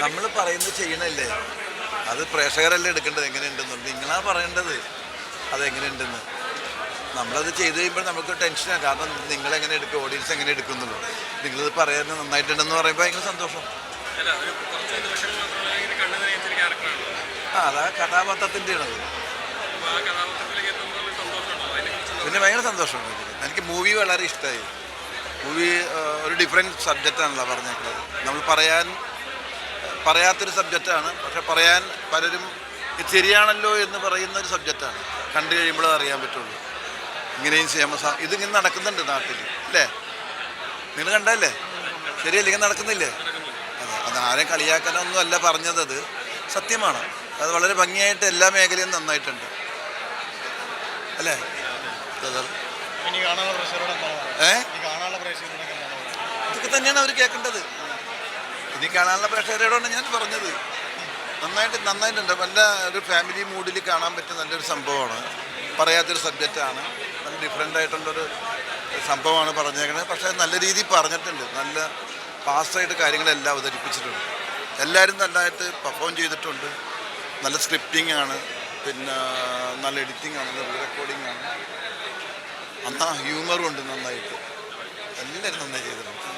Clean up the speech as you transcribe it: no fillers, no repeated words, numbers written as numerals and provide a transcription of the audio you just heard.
നമ്മൾ പറയുന്നത് ചെയ്യണല്ലേ, അത് പ്രേക്ഷകരല്ലേ എടുക്കേണ്ടത് എങ്ങനെയുണ്ടെന്നുള്ളത്. നിങ്ങളാ പറയേണ്ടത് അതെങ്ങനെയുണ്ടെന്ന്. നമ്മളത് ചെയ്ത് കഴിയുമ്പോൾ നമുക്ക് ടെൻഷനാണ്. കാരണം നിങ്ങളെങ്ങനെ എടുക്കും, ഓഡിയൻസ് എങ്ങനെ എടുക്കുന്നുള്ളൂ. നിങ്ങളിത് പറയാൻ നന്നായിട്ടുണ്ടെന്ന് പറയുമ്പോൾ ഭയങ്കര സന്തോഷം. അതാ കഥാപാത്രത്തിൻ്റെ ആണത്. പിന്നെ ഭയങ്കര സന്തോഷമുണ്ട്. എനിക്ക് മൂവി വളരെ ഇഷ്ടമായി. മൂവി ഒരു ഡിഫറെൻറ്റ് സബ്ജക്റ്റാണല്ലോ പറഞ്ഞേക്കുന്നത്. നമ്മൾ പറയാത്തൊരു സബ്ജക്റ്റാണ്. പക്ഷെ പറയാൻ പലരും ഇത് ശരിയാണല്ലോ എന്ന് പറയുന്ന ഒരു സബ്ജക്റ്റാണ്. കണ്ടു കഴിയുമ്പോഴേ അറിയാൻ പറ്റുള്ളൂ. ഇങ്ങനെയും ചെയ്യാൻ ഇതിങ്ങനെ നടക്കുന്നുണ്ട് നാട്ടിൽ അല്ലേ? നിങ്ങൾ കണ്ടല്ലേ? ശരിയല്ല, ഇങ്ങനെ നടക്കുന്നില്ലേ? അത് ആരെയും കളിയാക്കാനൊന്നും അല്ല പറഞ്ഞത്, അത് സത്യമാണ്. അത് വളരെ ഭംഗിയായിട്ട് എല്ലാ മേഖലയും നന്നായിട്ടുണ്ട് അല്ലേ? ഇതൊക്കെ തന്നെയാണ് അവർ കേൾക്കേണ്ടത്. ഇനി കാണാനുള്ള പ്രേക്ഷകരോടാണ് ഞാൻ പറഞ്ഞത്. നന്നായിട്ടുണ്ട്. നല്ല ഒരു ഫാമിലി മൂഡിൽ കാണാൻ പറ്റിയ നല്ലൊരു സംഭവമാണ്. പറയാത്തൊരു സബ്ജക്റ്റാണ്. നല്ല ഡിഫറെൻ്റ് ആയിട്ടുള്ളൊരു സംഭവമാണ് പറഞ്ഞേക്കുന്നത്. പക്ഷേ നല്ല രീതിയിൽ പറഞ്ഞിട്ടുണ്ട്. നല്ല ഫാസ്റ്റായിട്ട് കാര്യങ്ങളെല്ലാം അവതരിപ്പിച്ചിട്ടുണ്ട്. എല്ലാവരും നല്ലതായിട്ട് പെർഫോം ചെയ്തിട്ടുണ്ട്. നല്ല സ്ക്രിപ്റ്റിംഗ് ആണ്, പിന്നെ നല്ല എഡിറ്റിംഗ് ആണ്, നല്ല റെക്കോർഡിംഗ് ആണ്, ഹ്യൂമറും ഉണ്ട് നന്നായിട്ട്. എല്ലാവരും നന്നായി ചെയ്തിട്ടുണ്ട്.